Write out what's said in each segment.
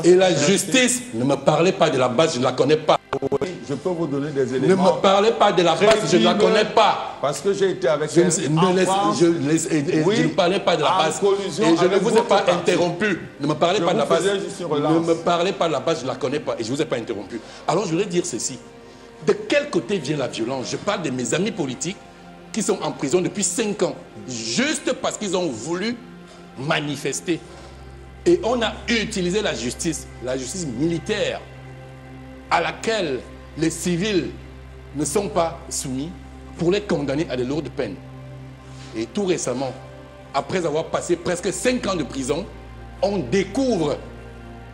Et la justice, ne me parlez pas de la base, je ne la connais pas. Oui, je peux vous donner des éléments. Ne me parlez pas de la base, je ne la connais pas. Parce que j'ai été avec je ne parlais pas de la base. Et je ne vous ai pas interrompu. Ne me parlez pas de la base. Ne me parlez pas de la base, je ne la connais pas. Et je ne vous ai pas interrompu. Alors je voudrais dire ceci. De quel côté vient la violence? Je parle de mes amis politiques qui sont en prison depuis 5 ans. Juste parce qu'ils ont voulu manifester. Et on a utilisé la justice militaire, à laquelle les civils ne sont pas soumis, pour les condamner à de lourdes peines. Et tout récemment, après avoir passé presque 5 ans de prison, on découvre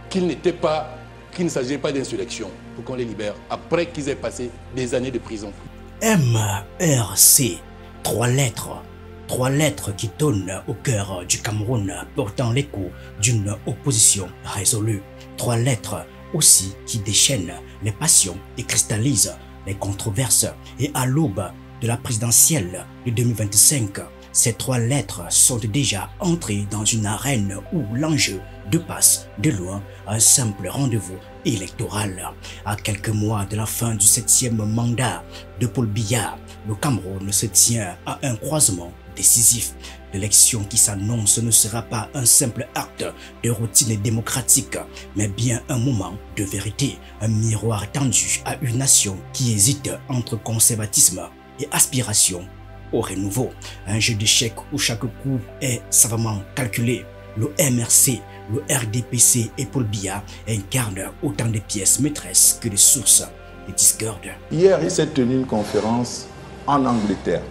qu'il ne s'agit pas d'insurrection pour qu'on les libère, après qu'ils aient passé des années de prison. MRC, 3 lettres. 3 lettres qui donnent au cœur du Cameroun, portant l'écho d'une opposition résolue. 3 lettres aussi qui déchaînent les passions et cristallisent les controverses. Et à l'aube de la présidentielle de 2025, ces 3 lettres sont déjà entrées dans une arène où l'enjeu dépasse de loin un simple rendez-vous électoral. À quelques mois de la fin du 7e mandat de Paul Biya, le Cameroun se tient à un croisement décisif. L'élection qui s'annonce ne sera pas un simple acte de routine démocratique, mais bien un moment de vérité, un miroir tendu à une nation qui hésite entre conservatisme et aspiration au renouveau. Un jeu d'échecs où chaque coup est savamment calculé. Le MRC, le RDPC et Paul Biya incarnent autant de pièces maîtresses que de sources de discorde. Hier, il s'est tenu une conférence en Angleterre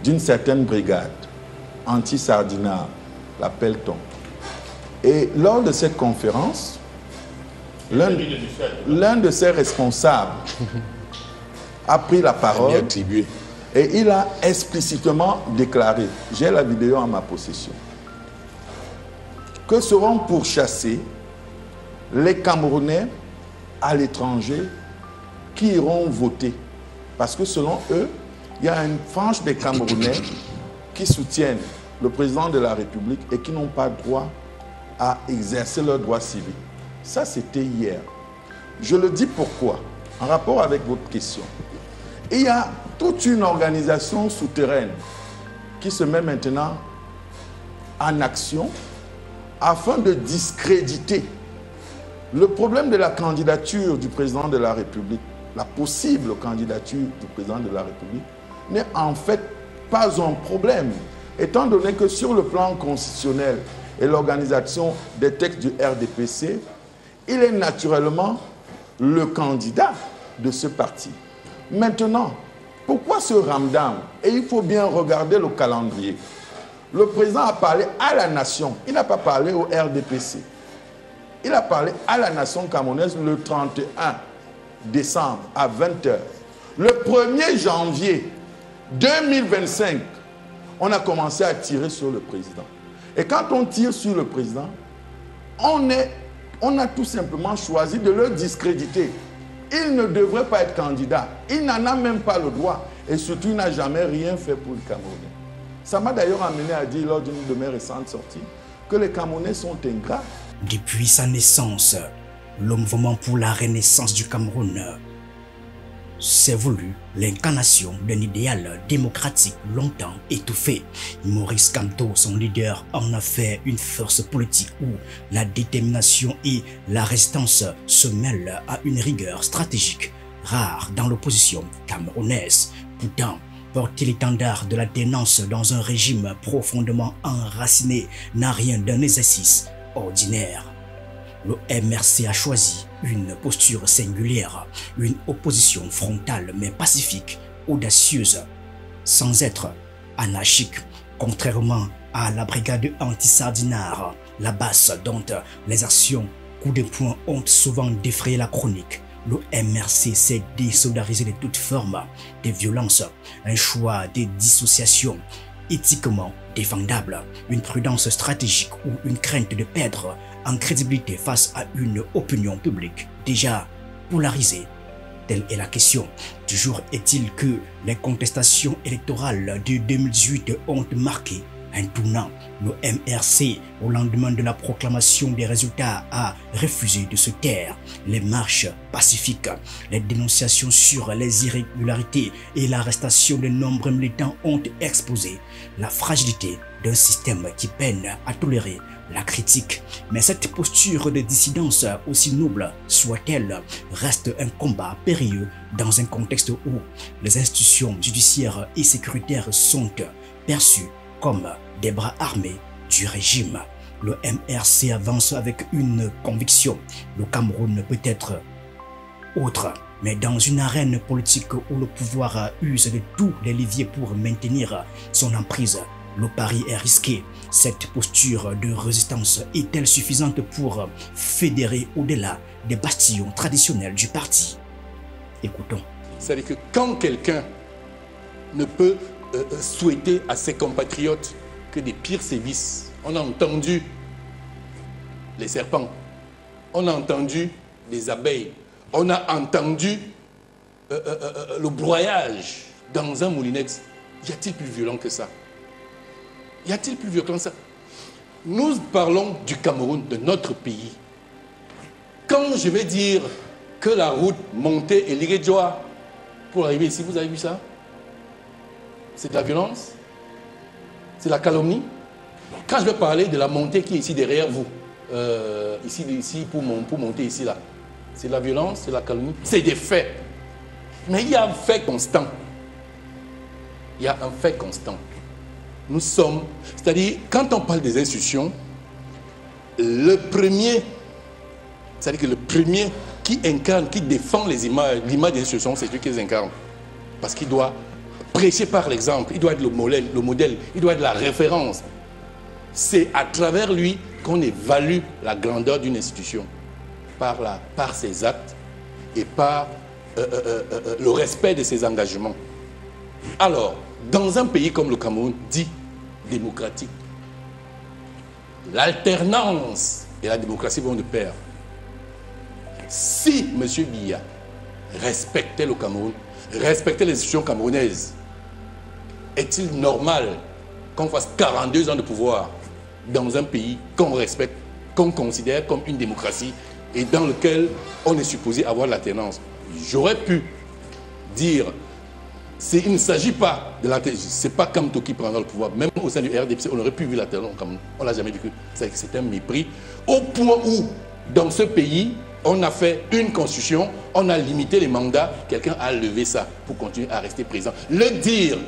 d'une certaine brigade anti-Sardinat, l'appelle-t-on. Et lors de cette conférence, l'un de ses responsables a pris la parole et il a explicitement déclaré, j'ai la vidéo en ma possession, que seront pourchassés les Camerounais à l'étranger qui iront voter. Parce que selon eux, il y a une frange des Camerounais qui soutiennent le président de la République et qui n'ont pas droit à exercer leurs droits civiques. Ça, c'était hier. Je le dis pourquoi, en rapport avec votre question. Il y a toute une organisation souterraine qui se met maintenant en action afin de discréditer le problème de la candidature du président de la République, la possible candidature du président de la République, n'est en fait pas un problème, étant donné que sur le plan constitutionnel et l'organisation des textes du RDPC, il est naturellement le candidat de ce parti. Maintenant, pourquoi ce ramdam? Et il faut bien regarder le calendrier. Le président a parlé à la nation, il n'a pas parlé au RDPC. Il a parlé à la nation camerounaise le 31 décembre à 20 h. Le 1er janvier 2025, on a commencé à tirer sur le président. Et quand on tire sur le président, on a tout simplement choisi de le discréditer. Il ne devrait pas être candidat. Il n'en a même pas le droit. Et surtout, il n'a jamais rien fait pour le Camerounais. Ça m'a d'ailleurs amené à dire lors d'une de mes récentes sorties que les Camerounais sont ingrats. Depuis sa naissance, le mouvement pour la renaissance du Cameroun s'est voulu l'incarnation d'un idéal démocratique longtemps étouffé. Maurice Kamto, son leader, en a fait une force politique où la détermination et la résistance se mêlent à une rigueur stratégique rare dans l'opposition camerounaise. Pourtant, porter l'étendard de la dénonce dans un régime profondément enraciné n'a rien d'un exercice ordinaire. Le MRC a choisi une posture singulière, une opposition frontale mais pacifique, audacieuse, sans être anarchique, contrairement à la brigade anti-Sardinat, la basse dont les actions coups de poing ont souvent défrayé la chronique. Le MRC s'est désolidarisé de toute forme de violence, un choix de dissociation éthiquement défendable, une prudence stratégique ou une crainte de perdre en crédibilité face à une opinion publique déjà polarisée. Telle est la question. Toujours est-il que les contestations électorales de 2018 ont marqué un tournant. Le MRC, au lendemain de la proclamation des résultats, a refusé de se taire. Les marches pacifiques, les dénonciations sur les irrégularités et l'arrestation de nombreux militants ont exposé la fragilité d'un système qui peine à tolérer la critique. Mais cette posture de dissidence, aussi noble soit-elle, reste un combat périlleux dans un contexte où les institutions judiciaires et sécuritaires sont perçues comme des bras armés du régime. Le MRC avance avec une conviction. Le Cameroun peut être autre, mais dans une arène politique où le pouvoir use de tous les leviers pour maintenir son emprise, le pari est risqué. Cette posture de résistance est-elle suffisante pour fédérer au-delà des bastions traditionnels du parti? Écoutons. C'est-à-dire que quand quelqu'un ne peut souhaiter à ses compatriotes que des pires sévices, on a entendu les serpents, on a entendu les abeilles, on a entendu le broyage dans un moulinex. Y a-t-il plus violent que ça? Y a-t-il plus violent que ça? Nous parlons du Cameroun, de notre pays. Quand je vais dire que la route montée et l'Iréjoa pour arriver ici, vous avez vu ça? C'est de la violence? C'est la calomnie? Quand je vais parler de la montée qui est ici derrière vous, ici pour monter ici là, c'est de la violence, c'est de la calomnie, c'est des faits. Mais il y a un fait constant. Il y a un fait constant. Nous sommes, c'est-à-dire, quand on parle des institutions, le premier, c'est-à-dire que le premier qui incarne, qui défend l'image des institutions, c'est celui qui les incarne. Parce qu'il doit prêcher par l'exemple, il doit être le modèle, il doit être la référence. C'est à travers lui qu'on évalue la grandeur d'une institution, par ses actes et par le respect de ses engagements. Alors, dans un pays comme le Cameroun, dit démocratique, l'alternance et la démocratie vont de pair. Si M. Biya respectait le Cameroun, respectait les institutions camerounaises, est-il normal qu'on fasse 42 ans de pouvoir dans un pays qu'on respecte, qu'on considère comme une démocratie et dans lequel on est supposé avoir l'alternance? J'aurais pu dire, il ne s'agit pas de l'alternance, c'est pas Kamto qui prendra le pouvoir. Même au sein du RDPC, on aurait pu vivre l'alternance comme on ne l'a jamais vécu. C'est un mépris. Au point où, dans ce pays, on a fait une constitution, on a limité les mandats, quelqu'un a levé ça pour continuer à rester président. Le dire,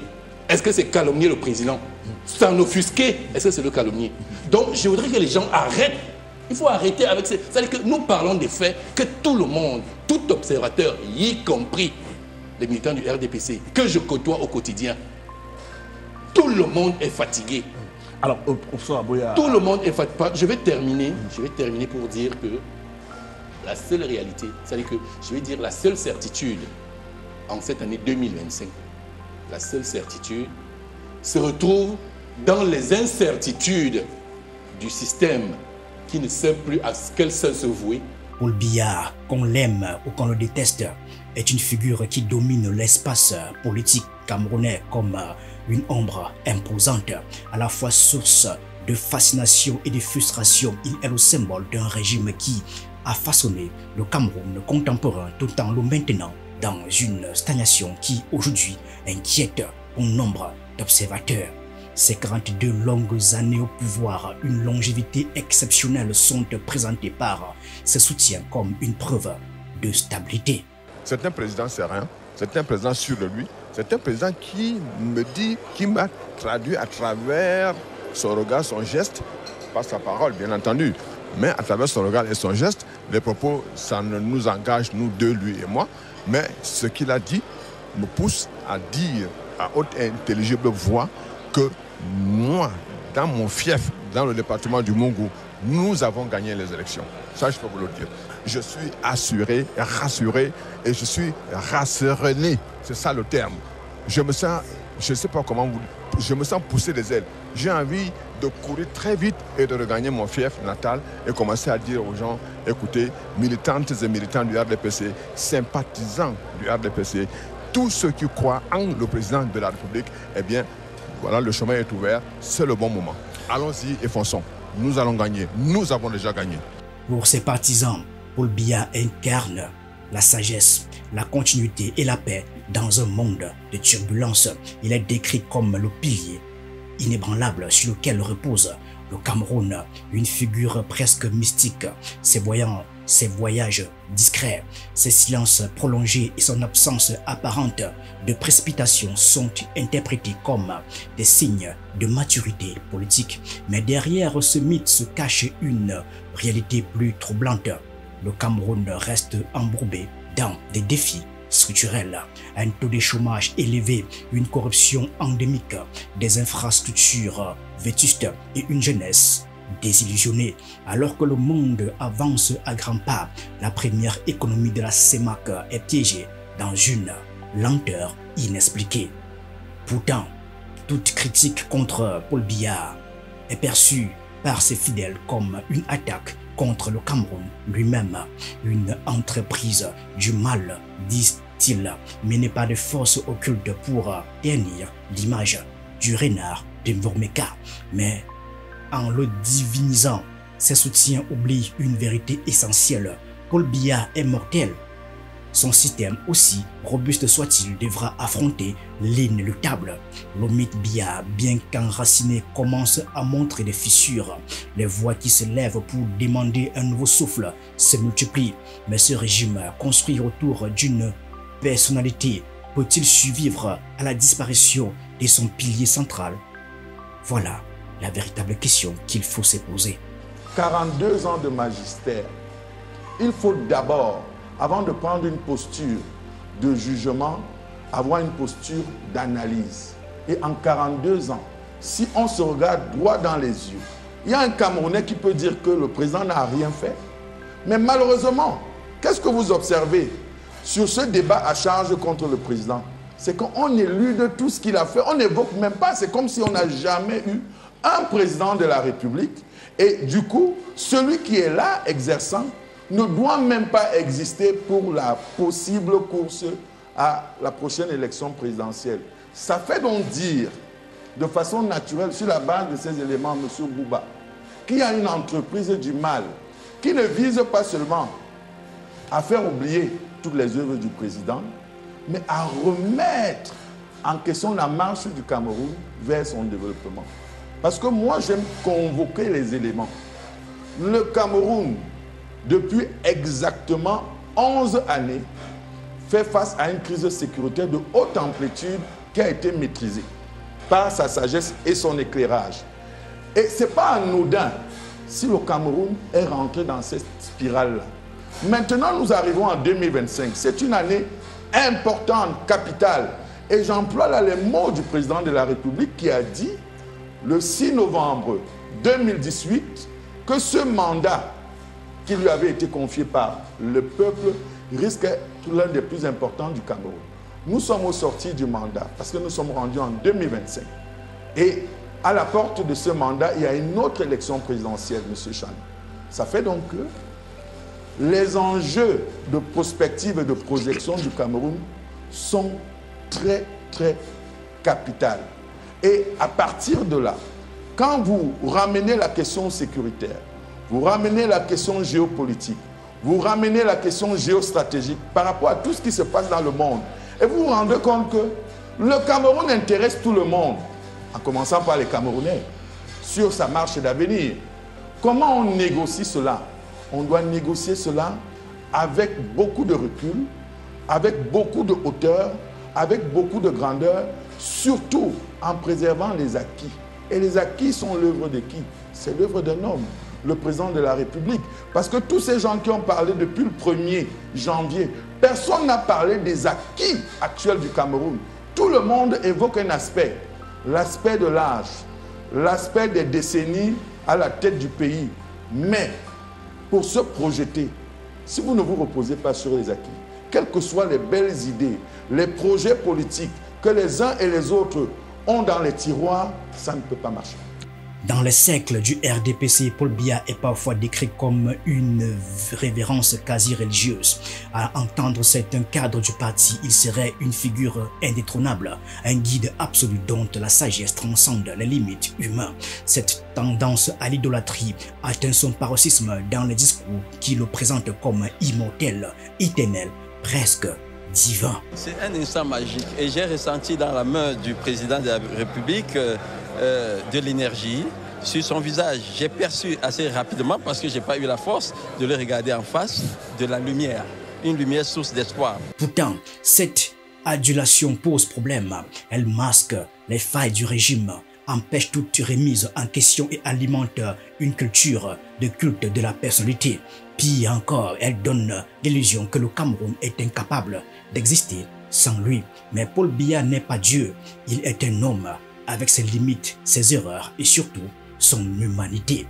est-ce que c'est calomnier le président? S'en offusquer, est-ce que c'est le calomnier? Donc je voudrais que les gens arrêtent. Il faut arrêter avec ça. C'est-à-dire que nous parlons des faits que tout le monde, tout observateur, y compris les militants du RDPC, que je côtoie au quotidien, tout le monde est fatigué. Alors, professeur Aboya... Tout le monde est fatigué. Je vais terminer pour dire que la seule réalité, c'est-à-dire que je vais dire la seule certitude en cette année 2025, la seule certitude se retrouve dans les incertitudes du système qui ne sait plus à quel seul se vouer. Paul Biya, qu'on l'aime ou qu'on le déteste, est une figure qui domine l'espace politique camerounais comme une ombre imposante, à la fois source de fascination et de frustration. Il est le symbole d'un régime qui a façonné le Cameroun contemporain tout en le maintenant dans une stagnation qui aujourd'hui inquiète un nombre d'observateurs. Ces 42 longues années au pouvoir, une longévité exceptionnelle sont présentées par ses soutiens comme une preuve de stabilité. C'est un président serein, c'est un président sûr de lui, c'est un président qui me dit, qui m'a traduit à travers son regard, son geste, pas sa parole bien entendu, mais à travers son regard et son geste, les propos, ça ne nous engage, nous deux, lui et moi, mais ce qu'il a dit me pousse à dire à haute et intelligible voix que moi, dans mon fief, dans le département du Mungu, nous avons gagné les élections. Ça, je peux vous le dire. Je suis assuré, rassuré et je suis rasserené. C'est ça le terme. Je me sens, je ne sais pas comment vous... Je me sens pousser des ailes. J'ai envie de courir très vite et de regagner mon fief natal et commencer à dire aux gens, écoutez, militantes et militants du RDPC, sympathisants du RDPC, tous ceux qui croient en le président de la République, eh bien, Voilà, le chemin est ouvert, c'est le bon moment. Allons-y et fonçons. Nous allons gagner. Nous avons déjà gagné. Pour ses partisans, Paul Biya incarne la sagesse, la continuité et la paix dans un monde de turbulences. Il est décrit comme le pilier inébranlable sur lequel repose le Cameroun, une figure presque mystique. Ses voyages discrets, ses silences prolongés et son absence apparente de précipitation sont interprétés comme des signes de maturité politique. Mais derrière ce mythe se cache une réalité plus troublante. Le Cameroun reste embourbé dans des défis structurels, un taux de chômage élevé, une corruption endémique, des infrastructures vétustes et une jeunesse désillusionnée. Alors que le monde avance à grands pas, la première économie de la CEMAC est piégée dans une lenteur inexpliquée. Pourtant, toute critique contre Paul Biya est perçue par ses fidèles comme une attaque contre le Cameroun lui-même, une entreprise du mal, disent-ils, mais n'est pas de force occulte pour ternir l'image du renard de Mvormeka. Mais en le divinisant, ses soutiens oublient une vérité essentielle. Paul Biya est mortel. Son système, aussi robuste soit-il, devra affronter l'inéluctable. Le mythe Biya, bien qu'enraciné, commence à montrer des fissures. Les voix qui se lèvent pour demander un nouveau souffle se multiplient. Mais ce régime, construit autour d'une personnalité, peut-il survivre à la disparition de son pilier central? Voilà la véritable question qu'il faut se poser. 42 ans de magistère. Il faut d'abord, avant de prendre une posture de jugement, avoir une posture d'analyse. Et en 42 ans, si on se regarde droit dans les yeux, il y a un Camerounais qui peut dire que le président n'a rien fait. Mais malheureusement, qu'est-ce que vous observez sur ce débat à charge contre le président? C'est qu'on élude tout ce qu'il a fait. On n'évoque même pas. C'est comme si on n'a jamais eu un président de la République. Et du coup, celui qui est là, exerçant, ne doit même pas exister pour la possible course à la prochaine élection présidentielle. Ça fait donc dire, de façon naturelle, sur la base de ces éléments, M. Bouba, qu'il y a une entreprise du mal qui ne vise pas seulement à faire oublier toutes les œuvres du président, mais à remettre en question la marche du Cameroun vers son développement. Parce que moi, j'aime convoquer les éléments. Le Cameroun, depuis exactement 11 années, fait face à une crise sécuritaire de haute amplitude qui a été maîtrisée par sa sagesse et son éclairage. Et ce n'est pas anodin si le Cameroun est rentré dans cette spirale-là. Maintenant, nous arrivons en 2025. C'est une année importante, capitale. Et j'emploie là les mots du président de la République qui a dit, le 6 novembre 2018, que ce mandat qui lui avait été confié par le peuple risque d'être l'un des plus importants du Cameroun. Nous sommes au sorti du mandat parce que nous sommes rendus en 2025. Et à la porte de ce mandat, il y a une autre élection présidentielle, M. Chan. Ça fait donc que les enjeux de prospective et de projection du Cameroun sont très, très capitaux. Et à partir de là, quand vous ramenez la question sécuritaire, vous ramenez la question géopolitique, vous ramenez la question géostratégique par rapport à tout ce qui se passe dans le monde, et vous vous rendez compte que le Cameroun intéresse tout le monde, en commençant par les Camerounais, sur sa marche d'avenir. Comment on négocie cela? On doit négocier cela avec beaucoup de recul, avec beaucoup de hauteur, avec beaucoup de grandeur, surtout en préservant les acquis. Et les acquis sont l'œuvre de qui? C'est l'œuvre d'un homme, le président de la République. Parce que tous ces gens qui ont parlé depuis le 1er janvier, personne n'a parlé des acquis actuels du Cameroun. Tout le monde évoque un aspect, l'aspect de l'âge, l'aspect des décennies à la tête du pays. Mais pour se projeter, si vous ne vous reposez pas sur les acquis, quelles que soient les belles idées, les projets politiques que les uns et les autres ont dans les tiroirs, ça ne peut pas marcher. Dans les siècles du RDPC, Paul Biya est parfois décrit comme une révérence quasi religieuse. À entendre certains cadres du parti, il serait une figure indétrônable, un guide absolu dont la sagesse transcende les limites humaines. Cette tendance à l'idolâtrie atteint son paroxysme dans les discours qui le présentent comme immortel, éternel, presque divin. C'est un instant magique et j'ai ressenti dans la main du président de la République de l'énergie sur son visage. J'ai perçu assez rapidement, parce que je n'ai pas eu la force de le regarder en face, de la lumière, une lumière source d'espoir. Pourtant, cette adulation pose problème. Elle masque les failles du régime, empêche toute remise en question et alimente une culture de culte de la personnalité. Pire encore, elle donne l'illusion que le Cameroun est incapable d'exister sans lui. Mais Paul Biya n'est pas Dieu, il est un homme avec ses limites, ses erreurs et surtout son humanité.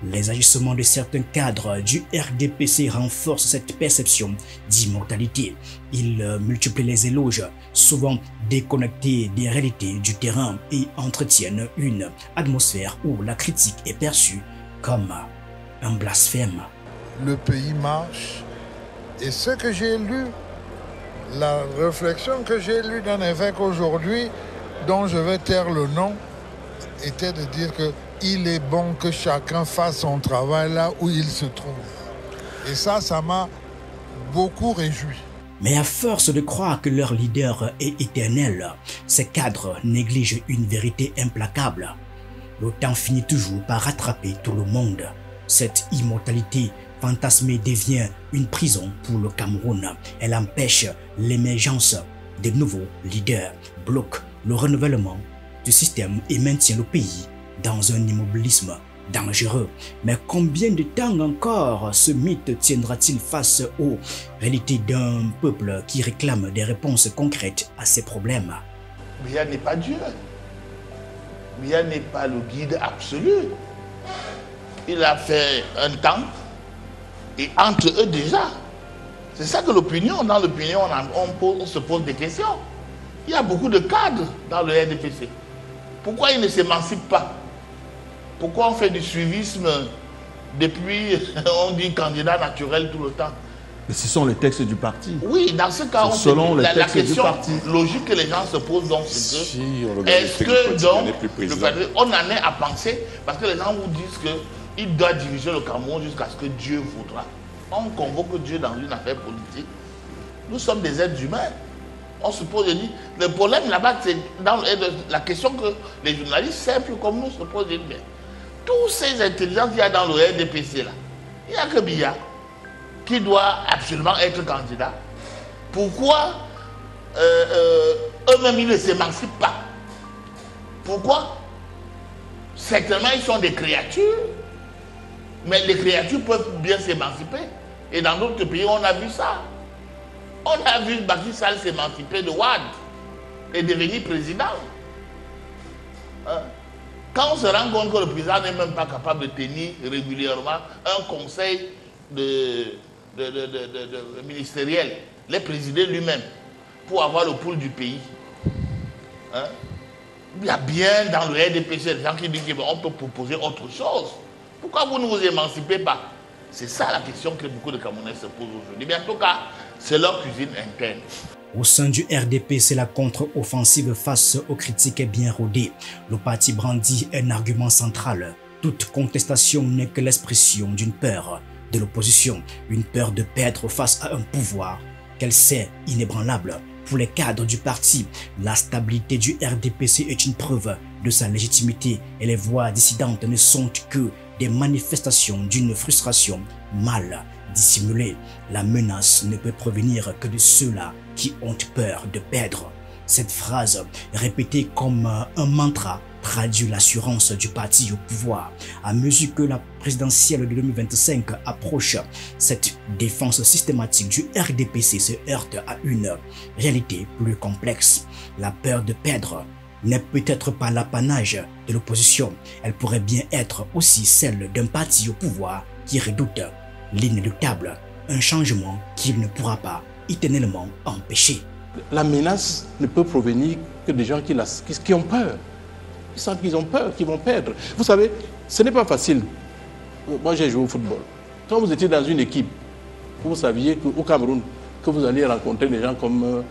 Les agissements de certains cadres du RDPC renforcent cette perception d'immortalité. Ils multiplient les éloges, souvent déconnectés des réalités du terrain, et entretiennent une atmosphère où la critique est perçue comme un blasphème. Le pays marche et ce que j'ai lu, la réflexion que j'ai lue d'un évêque aujourd'hui, dont je vais taire le nom, était de dire qu'il est bon que chacun fasse son travail là où il se trouve. Et ça m'a beaucoup réjoui. Mais à force de croire que leur leader est éternel, ces cadres négligent une vérité implacable. Le temps finit toujours par rattraper tout le monde. Cette immortalité fantasmée devient une prison pour le Cameroun. Elle empêche l'émergence de nouveaux leaders, bloque le renouvellement du système et maintient le pays dans un immobilisme dangereux. Mais combien de temps encore ce mythe tiendra-t-il face aux réalités d'un peuple qui réclame des réponses concrètes à ses problèmes? Biya n'est pas Dieu. Biya n'est pas le guide absolu. Il a fait un temps et entre eux déjà. C'est ça que l'opinion, dans l'opinion on se pose des questions. Il y a beaucoup de cadres dans le RDPC. Pourquoi ils ne s'émancipent pas? Pourquoi on fait du suivisme depuis, on dit candidat naturel tout le temps? Mais ce sont les textes du parti. Oui, dans ce cas, selon les la textes du parti. Logique que les gens se posent donc, c'est que est-ce que donc on en est à penser, parce que les gens vous disent qu'il doit diriger le Cameroun jusqu'à ce que Dieu voudra. On convoque Dieu dans une affaire politique. Nous sommes des êtres humains. On se pose et dit, le problème là-bas, c'est dans la question que les journalistes simples comme nous se posent. Mais tous ces intelligences qu'il y a dans le RDPC là, il n'y a que Biya qui doit absolument être candidat. Pourquoi eux-mêmes ils ne s'émancipent pas? Pourquoi? Certainement ils sont des créatures, mais les créatures peuvent bien s'émanciper. Et dans d'autres pays, on a vu ça. On a vu Macky Sall s'émanciper de Wade et devenir président. Quand on se rend compte que le président n'est même pas capable de tenir régulièrement un conseil ministériel, les présider lui-même pour avoir le pouls du pays. Il y a bien dans le RDPC des gens qui disent qu'on peut proposer autre chose. Pourquoi vous ne vous émancipez pas? C'est ça la question que beaucoup de Camerounais se posent aujourd'hui. Mais en tout cas, c'est leur cuisine interne. Au sein du RDPC, la contre-offensive face aux critiques est bien rodée. Le parti brandit un argument central. Toute contestation n'est que l'expression d'une peur de l'opposition, une peur de perdre face à un pouvoir qu'elle sait inébranlable. Pour les cadres du parti, la stabilité du RDPC est une preuve de sa légitimité et les voix dissidentes ne sont que des manifestations d'une frustration mal dissimulée. La menace ne peut provenir que de ceux-là qui ont peur de perdre. Cette phrase, répétée comme un mantra, traduit l'assurance du parti au pouvoir. À mesure que la présidentielle de 2025 approche, cette défense systématique du RDPC se heurte à une réalité plus complexe. La peur de perdre n'est peut-être pas l'apanage de l'opposition. Elle pourrait bien être aussi celle d'un parti au pouvoir qui redoute l'inéluctable, un changement qu'il ne pourra pas éternellement empêcher. La menace ne peut provenir que des gens qui ont peur. Ils sentent qu'ils ont peur, qu'ils vont perdre. Vous savez, ce n'est pas facile. Moi, j'ai joué au football. Quand vous étiez dans une équipe, vous saviez qu'au Cameroun, que vous alliez rencontrer des gens comme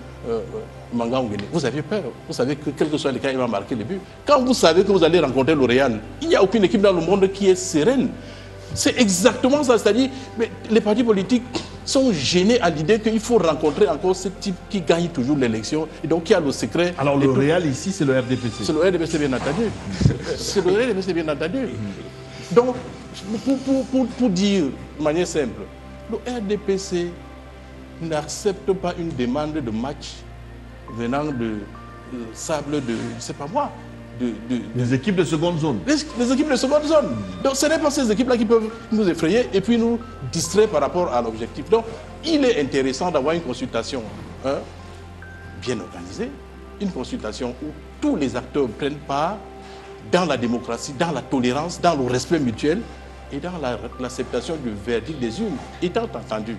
Manga Nguéné, vous aviez peur. Vous savez que quel que soit le cas, il va marquer le but. Quand vous savez que vous allez rencontrer L'Oréal, il n'y a aucune équipe dans le monde qui est sereine. C'est exactement ça. C'est-à-dire, les partis politiques sont gênés à l'idée qu'il faut rencontrer encore ce type qui gagne toujours l'élection et donc qui a le secret. Alors le L'Oréal ici, c'est le RDPC. C'est le RDPC, bien entendu. C'est le RDPC, bien entendu. Donc, pour dire de manière simple, le RDPC n'accepte pas une demande de match venant de sable de, je ne sais pas moi, des équipes de seconde zone. Les équipes de seconde zone. Donc ce n'est pas ces équipes-là qui peuvent nous effrayer et puis nous distraire par rapport à l'objectif. Donc il est intéressant d'avoir une consultation bien organisée, une consultation où tous les acteurs prennent part dans la démocratie, dans la tolérance, dans le respect mutuel et dans l'acceptation du verdict des urnes, étant entendu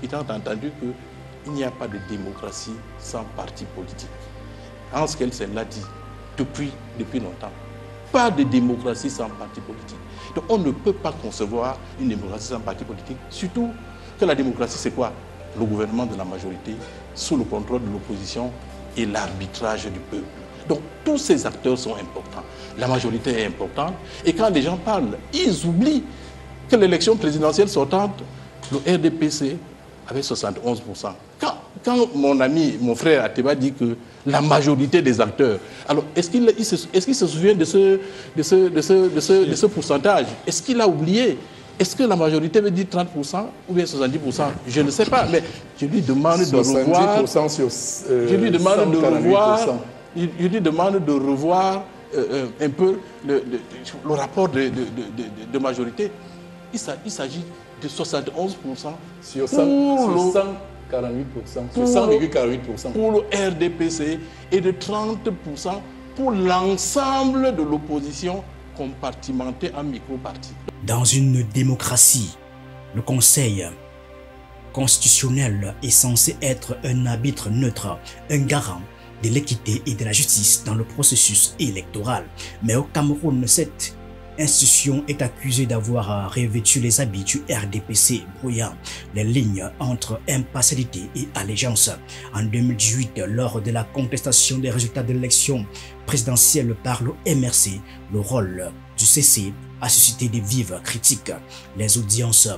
qu'il n'y a pas de démocratie sans parti politique. Hans Kelsen l'a dit depuis longtemps. Pas de démocratie sans parti politique. Donc on ne peut pas concevoir une démocratie sans parti politique, surtout que la démocratie c'est quoi? Le gouvernement de la majorité, sous le contrôle de l'opposition et l'arbitrage du peuple. Donc tous ces acteurs sont importants. La majorité est importante. Et quand les gens parlent, ils oublient que l'élection présidentielle sortante, le RDPC avait 71%. Quand mon ami, mon frère Ateba dit que la majorité des acteurs, alors est-ce qu'il se souvient de ce pourcentage? Est-ce qu'il a oublié? Est-ce que la majorité veut dire 30% ou bien 70%? Je ne sais pas, mais je lui demande de revoir. 70% sur je lui demande de revoir. Je lui demande de revoir un peu le rapport de majorité. Il s'agit de 71% sur 148%, sur 100,48%. Pour le RDPC et de 30% pour l'ensemble de l'opposition compartimentée en micro-partis. Dans une démocratie, le Conseil constitutionnel est censé être un arbitre neutre, un garant de l'équité et de la justice dans le processus électoral. Mais au Cameroun, cette institution est accusée d'avoir revêtu les habits du RDPC, brouillant les lignes entre impartialité et allégeance. En 2018, lors de la contestation des résultats de l'élection présidentielle par le MRC, le rôle du CC a suscité des vives critiques. Les audiences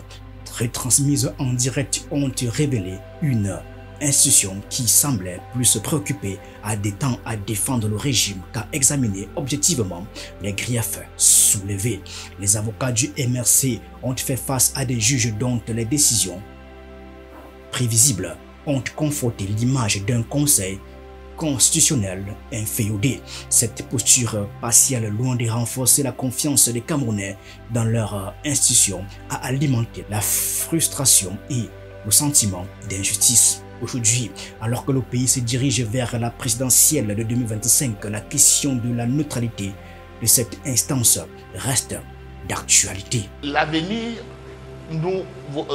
retransmises en direct ont révélé une institution qui semblait plus se préoccuper à des temps à défendre le régime qu'à examiner objectivement les griefs soulevés. Les avocats du MRC ont fait face à des juges dont les décisions prévisibles ont conforté l'image d'un conseil constitutionnel inféodé. Cette posture partielle, loin de renforcer la confiance des Camerounais dans leur institution, a alimenté la frustration et le sentiment d'injustice. Aujourd'hui, alors que le pays se dirige vers la présidentielle de 2025, la question de la neutralité de cette instance reste d'actualité. L'avenir,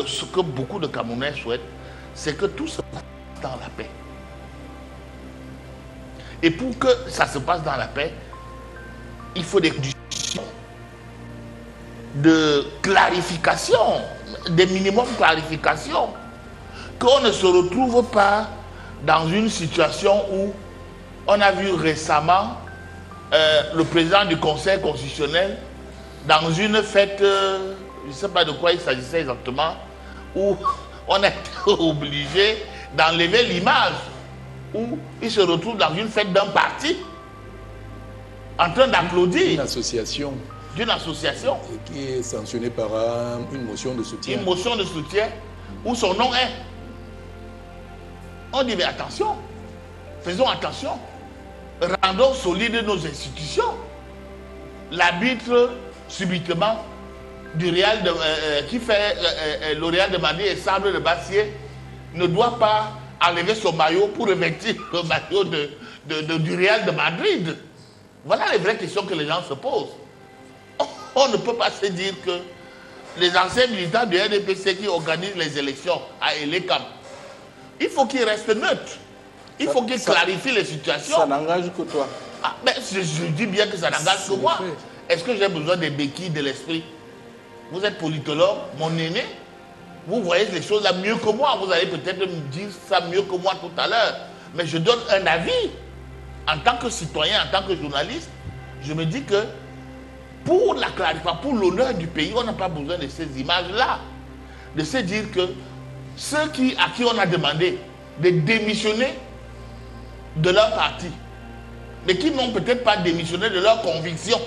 ce que beaucoup de Camerounais souhaitent, c'est que tout se passe dans la paix. Et pour que ça se passe dans la paix, il faut des discussions, de clarification, des minimums clarifications. Qu'on ne se retrouve pas dans une situation où on a vu récemment le président du Conseil constitutionnel dans une fête, je ne sais pas de quoi il s'agissait exactement, où on a été obligé d'enlever l'image, où il se retrouve dans une fête d'un parti en train d'applaudir. Une association. D'une association. Qui est sanctionnée par une motion de soutien. Une motion de soutien où son nom est. On dit mais attention, faisons attention, rendons solides nos institutions. L'arbitre subitement du Real qui fait le Real de Madrid et Sable de Bassier ne doit pas enlever son maillot pour revêtir le maillot du Real de Madrid. Voilà les vraies questions que les gens se posent. On ne peut pas se dire que les anciens militants du RDPC qui organisent les élections à Elekam, il faut qu'ils restent neutres. Il faut qu'ils clarifient les situations. Ça n'engage que toi. Ah, mais je dis bien que ça n'engage que moi. Est-ce que j'ai besoin des béquilles de l'esprit? Vous êtes politologue, mon aîné. Vous voyez les choses là mieux que moi. Vous allez peut-être me dire ça mieux que moi tout à l'heure. Mais je donne un avis. En tant que citoyen, en tant que journaliste, je me dis que pour la clarification, pour l'honneur du pays, on n'a pas besoin de ces images-là. De se dire que ceux à qui on a demandé de démissionner de leur parti, mais qui n'ont peut-être pas démissionné de leurs convictions.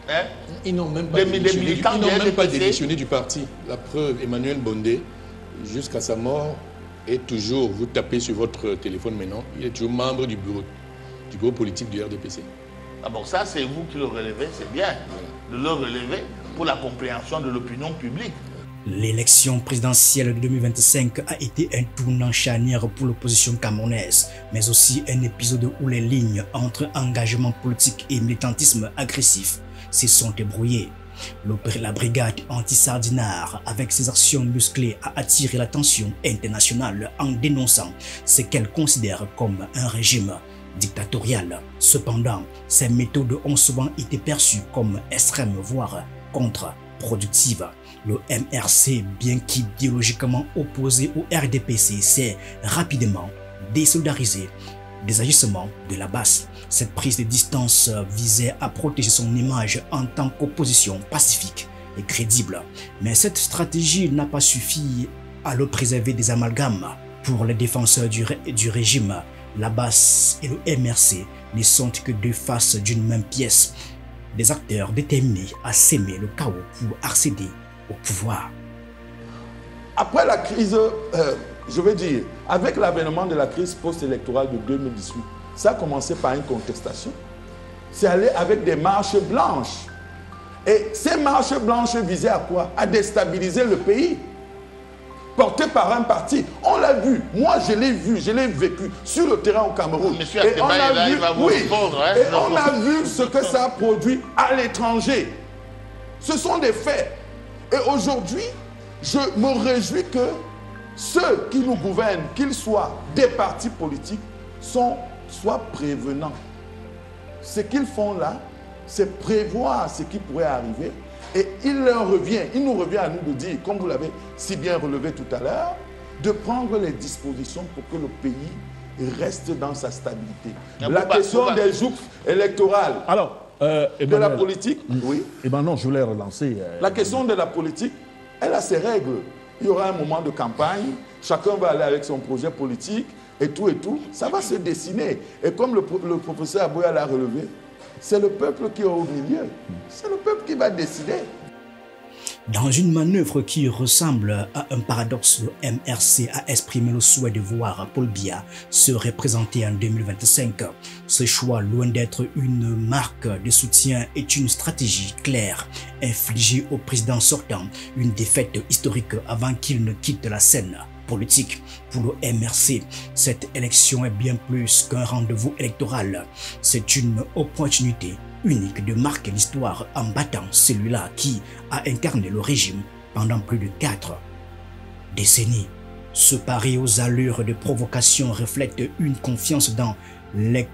Hein? Ils n'ont même pas démissionné du parti. La preuve, Emmanuel Bondé, jusqu'à sa mort, est toujours, vous tapez sur votre téléphone maintenant, il est toujours membre du bureau politique du RDPC. Ah bon, ça c'est vous qui le relevez, c'est bien de le relever pour la compréhension de l'opinion publique. L'élection présidentielle de 2025 a été un tournant charnière pour l'opposition camerounaise, mais aussi un épisode où les lignes entre engagement politique et militantisme agressif se sont débrouillées. La brigade anti-Sardinard, avec ses actions musclées, a attiré l'attention internationale en dénonçant ce qu'elle considère comme un régime dictatorial. Cependant, ces méthodes ont souvent été perçues comme extrêmes, voire contre-productives. Le MRC, bien qu'idéologiquement opposé au RDPC, s'est rapidement désolidarisé des agissements de la base. Cette prise de distance visait à protéger son image en tant qu'opposition pacifique et crédible. Mais cette stratégie n'a pas suffi à le préserver des amalgames. Pour les défenseurs du régime, la base et le MRC ne sont que deux faces d'une même pièce. Des acteurs déterminés à s'aimer le chaos pour accéder au pouvoir. Après la crise, je veux dire, avec l'avènement de la crise post-électorale de 2018, ça a commencé par une contestation. C'est allé avec des marches blanches. Et ces marches blanches visaient à quoi? À déstabiliser le pays. Porté par un parti. On l'a vu. Moi, je l'ai vu, je l'ai vécu sur le terrain au Cameroun. Et on a vu ce que ça a produit à l'étranger. Ce sont des faits. Et aujourd'hui, je me réjouis que ceux qui nous gouvernent, qu'ils soient des partis politiques, soient prévenants. Ce qu'ils font là, c'est prévoir ce qui pourrait arriver. Et il nous revient à nous de dire, comme vous l'avez si bien relevé tout à l'heure, de prendre les dispositions pour que le pays reste dans sa stabilité. La question des joues électorales, de la politique, oui. Et maintenant, je voulais relancer. La question de la politique, elle a ses règles. Il y aura un moment de campagne, chacun va aller avec son projet politique, et tout, ça va se dessiner. Et comme le professeur Aboya l'a relevé, c'est le peuple qui est au milieu. C'est le peuple qui va décider. Dans une manœuvre qui ressemble à un paradoxe, le MRC a exprimé le souhait de voir Paul Biya se représenter en 2025. Ce choix, loin d'être une marque de soutien, est une stratégie claire, infligée au président sortant une défaite historique avant qu'il ne quitte la scène politique. Pour le MRC, cette élection est bien plus qu'un rendez-vous électoral. C'est une opportunité unique de marquer l'histoire en battant celui-là qui a incarné le régime pendant plus de 4 décennies. Ce pari aux allures de provocation reflète une confiance dans les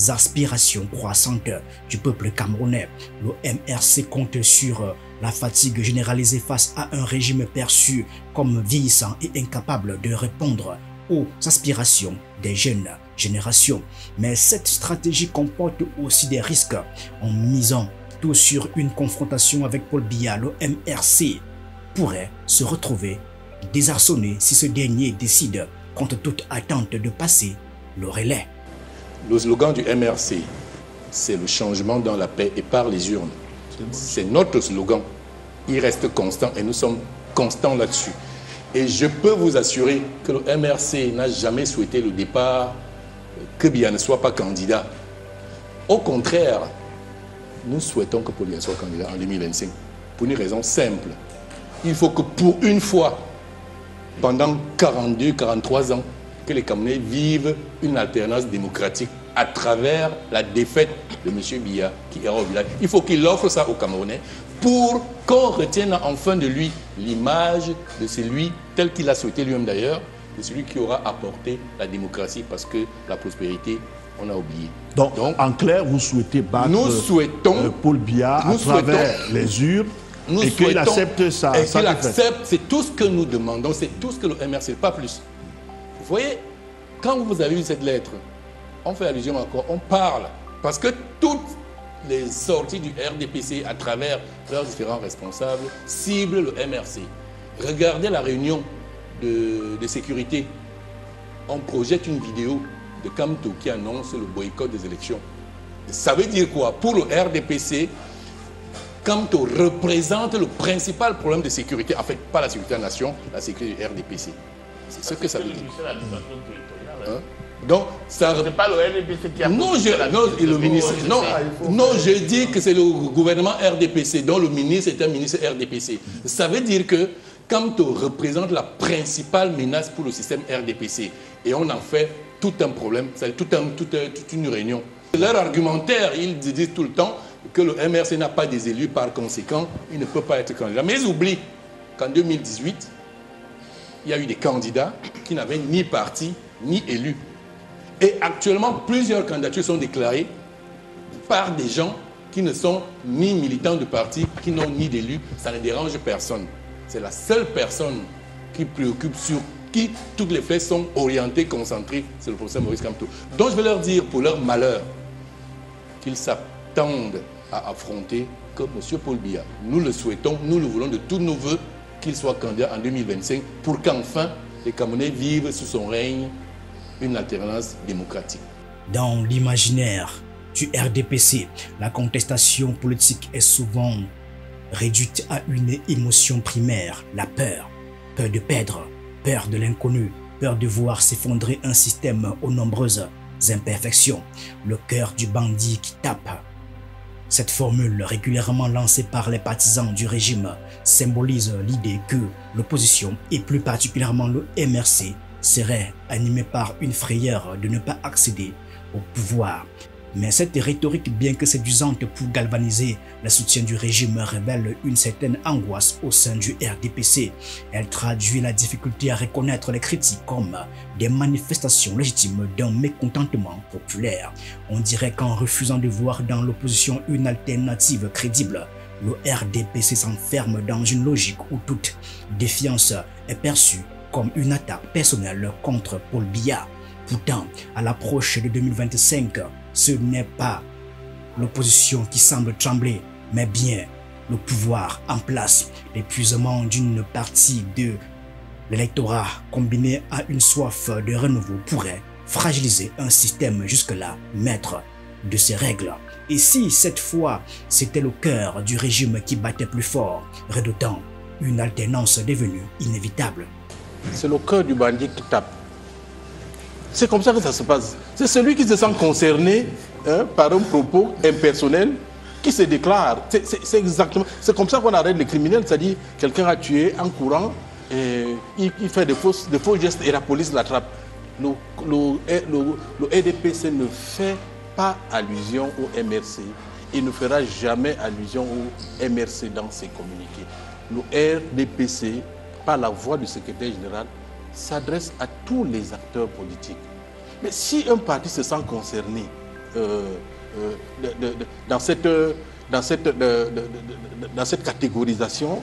aspirations croissantes du peuple camerounais. Le MRC compte sur la fatigue généralisée face à un régime perçu comme vieillissant et incapable de répondre aux aspirations des jeunes générations. Mais cette stratégie comporte aussi des risques. En misant tout sur une confrontation avec Paul Biya, le MRC pourrait se retrouver désarçonné si ce dernier décide, contre toute attente, de passer le relais. Le slogan du MRC, c'est le changement dans la paix et par les urnes. C'est notre slogan. Il reste constant et nous sommes constants là-dessus. Et je peux vous assurer que le MRC n'a jamais souhaité le départ, que Biya ne soit pas candidat. Au contraire, nous souhaitons que Paul Biya soit candidat en 2025. Pour une raison simple. Il faut que pour une fois, pendant 42, 43 ans, que les Camerounais vivent une alternance démocratique à travers la défaite de M. Biya qui est au village. Il faut qu'il offre ça aux Camerounais pour qu'on retienne enfin de lui l'image de celui, tel qu'il a souhaité lui-même d'ailleurs, de celui qui aura apporté la démocratie, parce que la prospérité on a oublié. Donc en clair, vous souhaitez battre Paul Biya à travers les urnes et qu'il accepte ça. Et qu'il accepte, c'est tout ce que nous demandons, c'est tout ce que le MRC, pas plus. Vous voyez, quand vous avez eu cette lettre, on fait allusion encore, on parle, parce que toutes les sorties du RDPC à travers leurs différents responsables ciblent le MRC. Regardez la réunion de sécurité. On projette une vidéo de Kamto qui annonce le boycott des élections. Ça veut dire quoi? Pour le RDPC, Kamto représente le principal problème de sécurité, en fait, pas la sécurité de la nation, la sécurité du RDPC. C'est ce que ça veut dire. Hein? Donc, ça... C'est pas le RDPC qui a... Non, je dis que c'est le gouvernement RDPC, dont le ministre est un ministre RDPC. Ça veut dire que Kamto représente la principale menace pour le système RDPC. Et on en fait tout un problème, c'est toute une réunion. Leur argumentaire, ils disent tout le temps que le MRC n'a pas des élus, par conséquent, il ne peut pas être candidat. Mais ils oublient qu'en 2018, il y a eu des candidats qui n'avaient ni parti, ni élus. Et actuellement, plusieurs candidatures sont déclarées par des gens qui ne sont ni militants de parti, qui n'ont ni d'élus. Ça ne dérange personne. C'est la seule personne qui préoccupe, sur qui toutes les flèches sont orientées, concentrées, c'est le professeur Maurice Kamto. Donc je vais leur dire, pour leur malheur, qu'ils s'attendent à affronter que M. Paul Biya. Nous le souhaitons, nous le voulons de tous nos voeux, qu'il soit candidat en 2025 pour qu'enfin les Camerounais vivent sous son règne une alternance démocratique. Dans l'imaginaire du RDPC, la contestation politique est souvent réduite à une émotion primaire, la peur. Peur de perdre, peur de l'inconnu, peur de voir s'effondrer un système aux nombreuses imperfections, le cœur du bandit qui tape. Cette formule, régulièrement lancée par les partisans du régime, symbolise l'idée que l'opposition, et plus particulièrement le MRC, serait animée par une frayeur de ne pas accéder au pouvoir. Mais cette rhétorique, bien que séduisante pour galvaniser le soutien du régime, révèle une certaine angoisse au sein du RDPC. Elle traduit la difficulté à reconnaître les critiques comme des manifestations légitimes d'un mécontentement populaire. On dirait qu'en refusant de voir dans l'opposition une alternative crédible, le RDPC s'enferme dans une logique où toute défiance est perçue comme une attaque personnelle contre Paul Biya. Pourtant, à l'approche de 2025, ce n'est pas l'opposition qui semble trembler, mais bien le pouvoir en place. L'épuisement d'une partie de l'électorat combiné à une soif de renouveau pourrait fragiliser un système jusque-là maître de ses règles. Et si cette fois, c'était le cœur du régime qui battait plus fort, redoutant une alternance devenue inévitable. C'est le cœur du bandit qui tape. C'est comme ça que ça se passe. C'est celui qui se sent concerné par un propos impersonnel qui se déclare. C'est exactement. C'est comme ça qu'on arrête les criminels. C'est-à-dire quelqu'un a tué en courant, et il fait de faux gestes et la police l'attrape. Le RDPC ne fait pas allusion au MRC. Il ne fera jamais allusion au MRC dans ses communiqués. Le RDPC, par la voix du secrétaire général, s'adresse à tous les acteurs politiques. Mais si un parti se sent concerné dans cette catégorisation,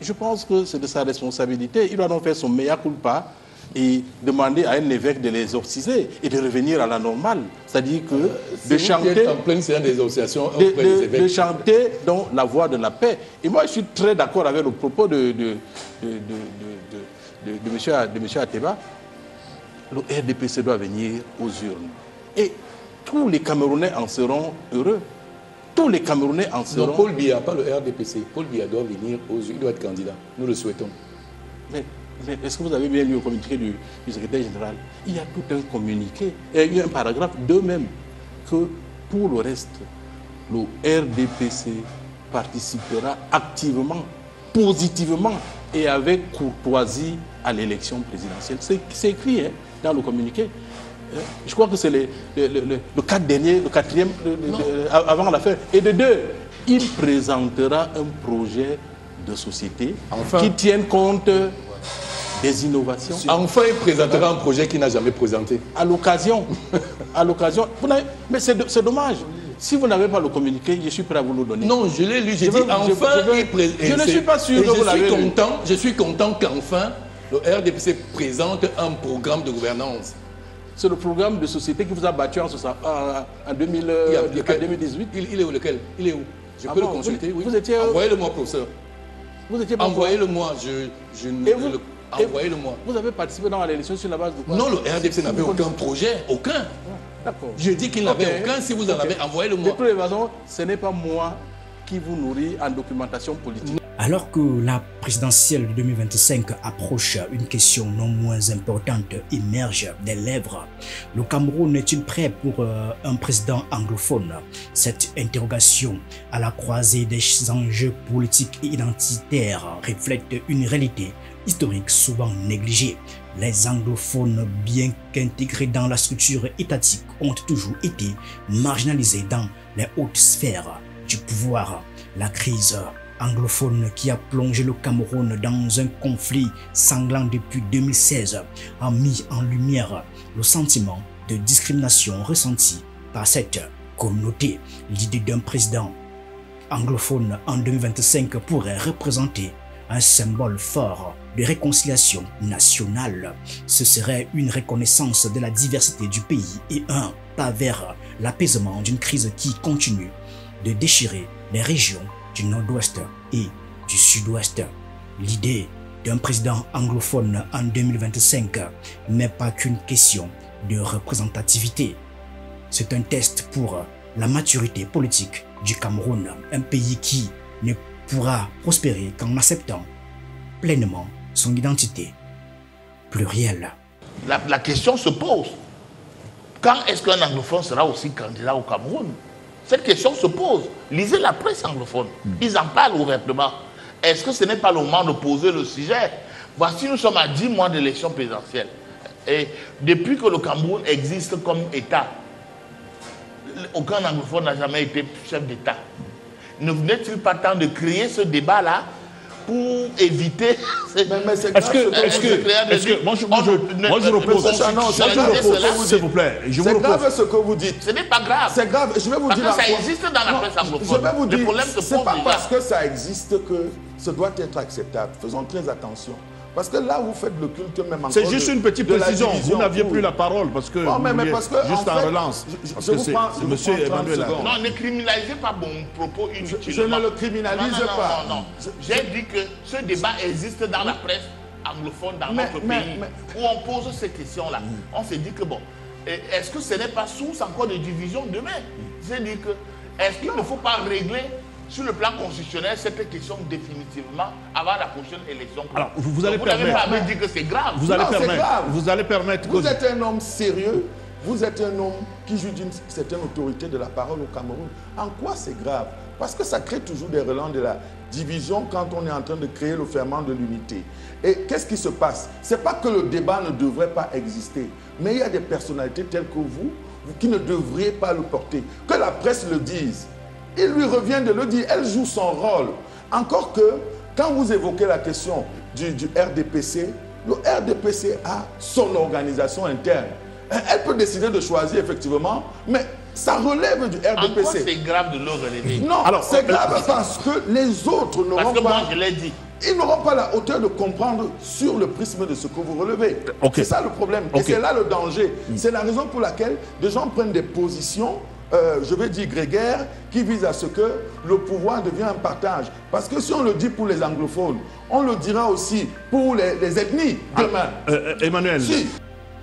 je pense que c'est de sa responsabilité. Il doit donc faire son mea culpa et demander à un évêque de l'exorciser et de revenir à la normale. C'est-à-dire que de chanter, en pleine séance d'exorcisation, de chanter dans la voix de la paix. Et moi, je suis très d'accord avec le propos de M. Ateba. Le RDPC doit venir aux urnes. Et tous les Camerounais en seront heureux. Tous les Camerounais en seront... Non, Paul Biya, pas le RDPC. Paul Biya doit venir aux urnes. Il doit être candidat. Nous le souhaitons. Mais est-ce que vous avez bien lu le communiqué du secrétaire général? Il y a tout un communiqué. Il y a un paragraphe d'eux-mêmes que pour le reste, le RDPC participera activement, positivement et avec courtoisie à l'élection présidentielle. C'est écrit dans le communiqué. Je crois que c'est le quatrième avant l'affaire. Et de deux, il présentera un projet de société qui tienne compte des innovations. Enfin, il présentera un projet qu'il n'a jamais présenté. À l'occasion. Mais c'est dommage. Si vous n'avez pas le communiqué, je suis prêt à vous le donner. Non, je l'ai lu. J'ai dit enfin. Je ne suis pas sûr que vous l'avez lu. Je suis content qu'enfin, le RDPC présente un programme de gouvernance. C'est le programme de société qui vous a battu en 2018. Il est où lequel? Il est où? Je peux le consulter, oui. Envoyez-le-moi, professeur. Vous étiez envoyez-le-moi. Envoyez-le-moi. Vous avez participé dans l'élection sur la base de quoi? Non, le RDPC n'avait aucun projet. Aucun. D'accord. Je dis qu'il n'avait aucun. Si vous en avez, envoyez-le-moi. De toute façon, ce n'est pas moi qui vous nourrit en documentation politique. Alors que la présidentielle de 2025 approche, une question non moins importante émerge des lèvres. Le Cameroun est-il prêt pour un président anglophone? Cette interrogation à la croisée des enjeux politiques et identitaires reflète une réalité historique souvent négligée. Les anglophones, bien qu'intégrés dans la structure étatique, ont toujours été marginalisés dans les hautes sphères du pouvoir. La crise anglophone qui a plongé le Cameroun dans un conflit sanglant depuis 2016 a mis en lumière le sentiment de discrimination ressenti par cette communauté. L'idée d'un président anglophone en 2025 pourrait représenter un symbole fort de réconciliation nationale. Ce serait une reconnaissance de la diversité du pays et un pas vers l'apaisement d'une crise qui continue de déchirer les régions du nord-ouest et du sud-ouest. L'idée d'un président anglophone en 2025 n'est pas qu'une question de représentativité. C'est un test pour la maturité politique du Cameroun, un pays qui ne pourra prospérer qu'en acceptant pleinement son identité plurielle. La question se pose. Quand est-ce qu'un anglophone sera aussi candidat au Cameroun? Cette question se pose. Lisez la presse anglophone. Ils en parlent ouvertement. Est-ce que ce n'est pas le moment de poser le sujet? Voici, nous sommes à 10 mois d'élection présidentielle. Et depuis que le Cameroun existe comme État, aucun anglophone n'a jamais été chef d'État. Ne venait-il pas temps de créer ce débat-là pour éviter... Moi je repose ça. Non, s'il vous plaît. C'est grave ce que vous dites. Ce n'est pas grave. C'est grave. Je vais vous dire... Parce que ça existe dans la presse anglophone. Je vais vous dire, le problème se c'est pose pas déjà. parce que ça existe que ce doit être acceptable. Faisons très attention. Parce que là, vous faites le culte même encore. C'est juste une petite précision. Vous n'aviez plus la parole parce que juste en relance. Parce que c'est monsieur Emmanuel. Non, ne criminalisez pas mon propos inutilement. Je ne le criminalise pas. Non. J'ai dit que ce débat existe dans la presse anglophone dans notre pays où on pose ces questions-là. On s'est dit que bon, est-ce que ce n'est pas source encore de division demain? J'ai dit que est-ce qu'il ne faut pas régler sur le plan constitutionnel cette question définitivement avant la prochaine élection? Alors, vous allez permettre... pas me dire que c'est grave. Vous allez permettre... Vous êtes un homme sérieux, vous êtes un homme qui joue d'une certaine autorité de la parole au Cameroun. En quoi c'est grave? Parce que ça crée toujours des relents de la division quand on est en train de créer le ferment de l'unité. Et qu'est-ce qui se passe? C'est pas que le débat ne devrait pas exister, mais il y a des personnalités telles que vous qui ne devriez pas le porter. Que la presse le dise. Il lui revient de le dire, elle joue son rôle. Encore que, quand vous évoquez la question du RDPC, le RDPC a son organisation interne. Elle peut décider de choisir effectivement, mais ça relève du RDPC. En quoi c'est grave de le relever? Non, c'est grave parce que les autres n'auront pas... Parce que moi, je l'ai dit. Ils n'auront pas la hauteur de comprendre sur le prisme de ce que vous relevez. C'est ça le problème. Et c'est là le danger. C'est la raison pour laquelle des gens prennent des positions je vais dire grégaire, qui vise à ce que le pouvoir devienne un partage. Parce que si on le dit pour les anglophones, on le dira aussi pour les ethnies demain. Emmanuel. Si.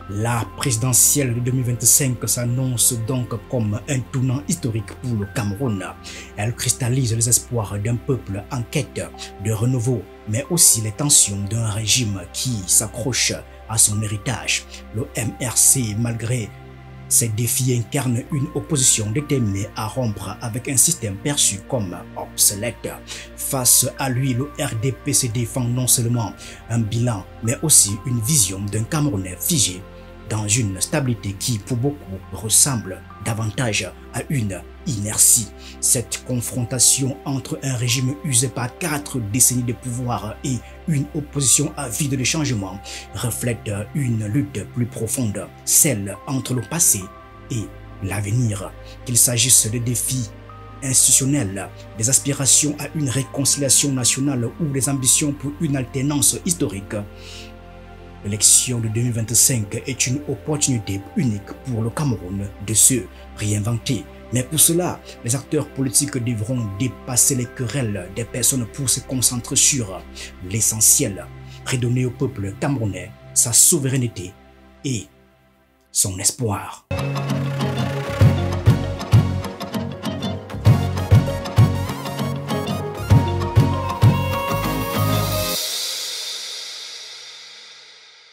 La présidentielle de 2025 s'annonce donc comme un tournant historique pour le Cameroun. Elle cristallise les espoirs d'un peuple en quête de renouveau, mais aussi les tensions d'un régime qui s'accroche à son héritage. Le MRC, malgré ces défis, incarne une opposition déterminée à rompre avec un système perçu comme obsolète. Face à lui, le RDPC défend non seulement un bilan, mais aussi une vision d'un Camerounais figé dans une stabilité qui, pour beaucoup, ressemble davantage à une inertie. Cette confrontation entre un régime usé par 4 décennies de pouvoir et une opposition avide de changement reflète une lutte plus profonde, celle entre le passé et l'avenir. Qu'il s'agisse de défis institutionnels, des aspirations à une réconciliation nationale ou des ambitions pour une alternance historique, l'élection de 2025 est une opportunité unique pour le Cameroun de se réinventer. Mais pour cela, les acteurs politiques devront dépasser les querelles des personnes pour se concentrer sur l'essentiel, redonner au peuple camerounais sa souveraineté et son espoir.